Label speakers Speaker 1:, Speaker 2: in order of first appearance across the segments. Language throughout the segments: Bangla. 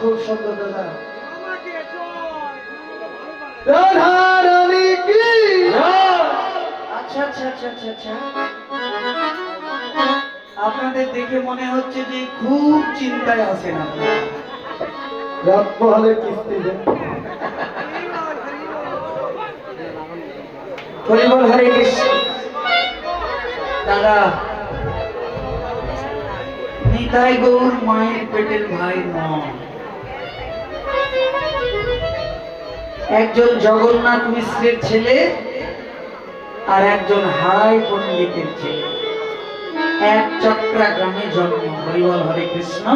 Speaker 1: খুব সুন্দর দাদা। রাধা রানী কি? আচ্ছা আচ্ছা আচ্ছা আচ্ছা আচ্ছা, আপনাদের দেখে মনে হচ্ছে যে খুব চিন্তায় আছেন আপনারা। রাত পোহালে কিস্তি দেন। হরি বল হরে কৃষ্ণ। দাদা, নিতাই গৌর মায়ের পেটের ভাই নয়, একজন জগন্নাথ মিশ্রের ছেলে আর একজন হারাই পণ্ডিতের ছেলে, এক চক্রা গ্রামে জন্ম। হরি বল হরে কৃষ্ণ।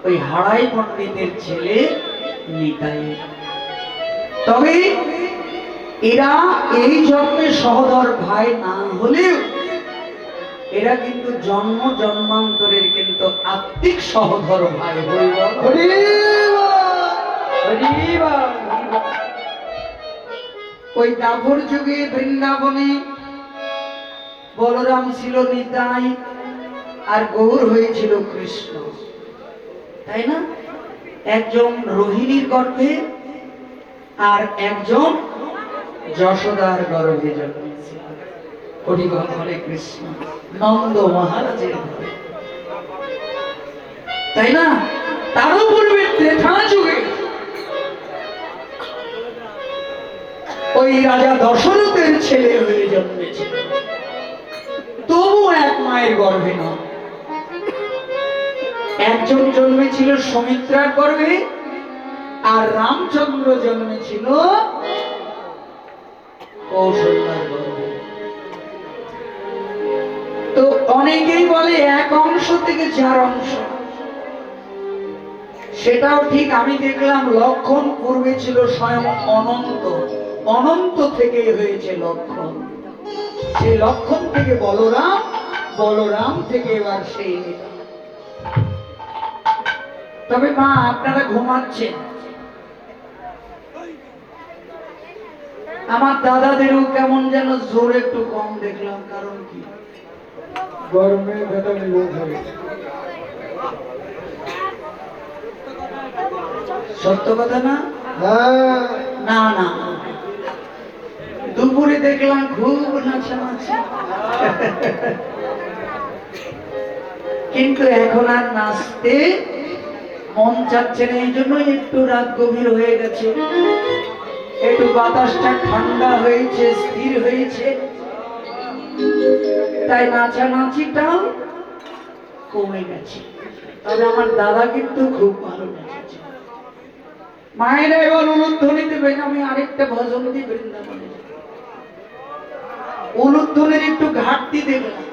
Speaker 1: ওই হারাই পণ্ডিতের ছেলে নিতাই। তবে এরা এই জন্মে সহোদর ভাই না হলেও এরা কিন্তু জন্ম জন্মান্তরের কিন্তু আত্মিক সহোদর ভাই। হরি বল হরি বল। ওই দাপর যুগে বৃন্দাবনে বলরাম ছিল নিতাই আর গৌর হয়েছিল কৃষ্ণ, তাই না? একজন রোহিণীর গর্ভে আর একজন যশোদার গর্ভে জন্মেছিল। হরি বল হরে কৃষ্ণ। নন্দ মহারাজের ঘরে, তাই না? তারও পূর্বে ত্রেতা যুগে ওই রাজা দশরথের ছেলে হয়ে জন্মেছিল, তবু এক মায়ের গর্ভে নয়। একজন জন্মেছিল সৌমিত্রার গর্ভে আর রামচন্দ্র জন্মেছিল কৌশল্যার গর্ভে। তো অনেকেই বলে এক অংশ থেকে 4 অংশ, সেটাও ঠিক। আমি দেখলাম লক্ষণ পূর্বে ছিল স্বয়ং অনন্ত, অনন্ত থেকে হয়েছে লক্ষণ, সেই লক্ষণ থেকে বলরাম, বলরাম থেকে এবার সেই। তবে মা আপনারা ঘুমাচ্ছেন, আমার দাদাদেরও কেমন যেন জোর একটু কম দেখলাম, কারণ কি? গরমে ভেতরে লোক হয়েছে। সত্য কথা না? না না, দুপুরে দেখলাম খুব নাচানাচি, কিন্তু এখন আর নাচতে মন চাচ্ছে না, এই জন্য একটু রাত গভীর হয়ে গেছে, একটু বাতাসটা ঠান্ডা হয়েছে, স্থির হয়েছে, তাই নাচানাচিটাও কমে গেছে। তবে আমার দাদা কিন্তু খুব ভালো নেচেছে। মায়েরা এবার উলুধ্বনি দেবেন, আমি আরেকটা ভজন দিই বৃন্দাবনে। উলুধ্বনির একটু ঘাটতি দেখলাম,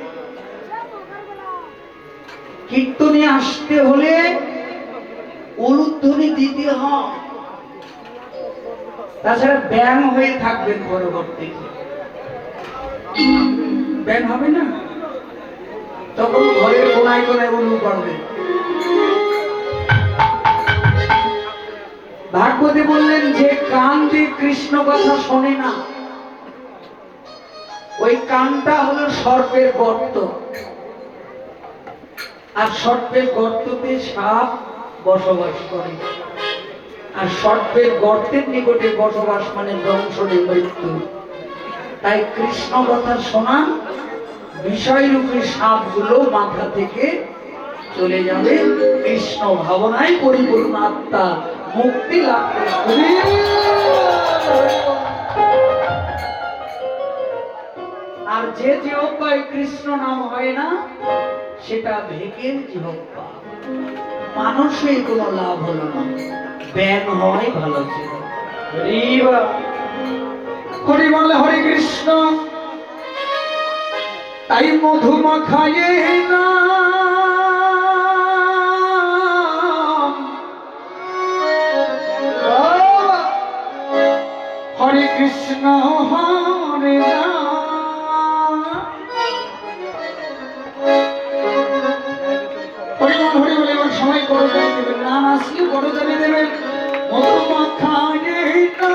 Speaker 1: কীর্তনে আসতে হলে উলুধ্বনি দিতে হয়, তাছাড়া ব্যায়াম হয়ে থাকবেন পরবর্তী। ব্যায়াম হবে না, তখন ঘরের কোনায় কোনায় উলু পড়বে। ভাগবতী বললেন যে কান দিয়ে কৃষ্ণ কথা শোনে না, ওই কানটা হলো সর্পের গর্ত, আর সর্পের গর্ততে সাপ বসবাস করে, আর সর্পের গর্তের নিকটে বসবাস মানে ধ্বংসের মৃত্যু। তাই কৃষ্ণ কথা শোনা, বিষয়রূপী সাপগুলো মাথা থেকে চলে যাবে, কৃষ্ণ ভাবনায় পরিপূর্ণ আত্মা মুক্তি লাভ করবে। আর যে জিহ্বায় কৃষ্ণ নাম হয় না, সেটা ভেকের জিহ্বা, মানুষের কোনো লাভ হলো না, জ্ঞান হয় ভালো ছিল। হরি বলে হরে কৃষ্ণ, তাই মধুমাখায়ে না হরে কৃষ্ণ হরে রাম। হরিবল হরি বলে এবার সবাই করতালি দেবেন, নাম আসলে করতালি দেবেন। মধুমাখায়ে না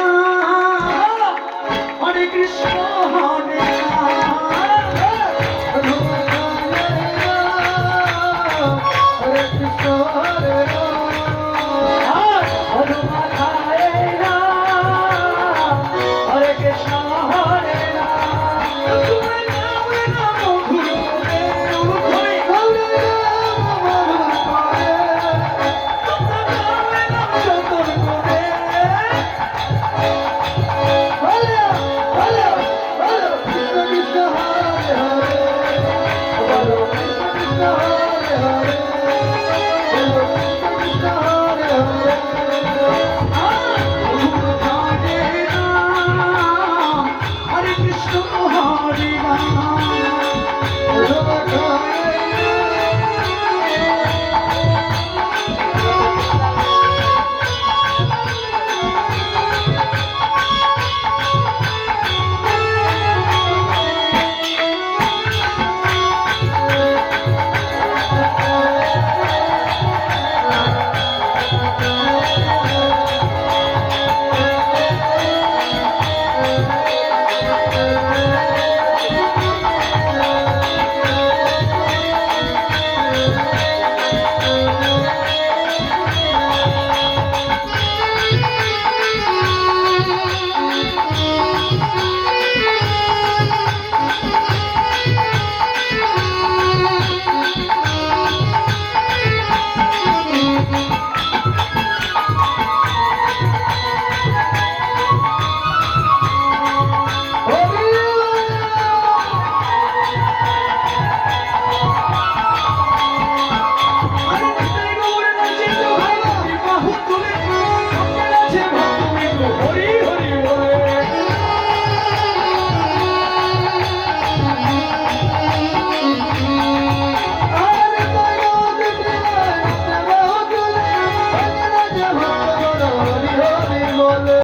Speaker 1: হরে কৃষ্ণ হরে রাম, হরে কৃষ্ণ হরে রাম, মধুমাখায়ে না হরে কৃষ্ণ হরে Hare Krishna, Hare Rama, Rama Rama.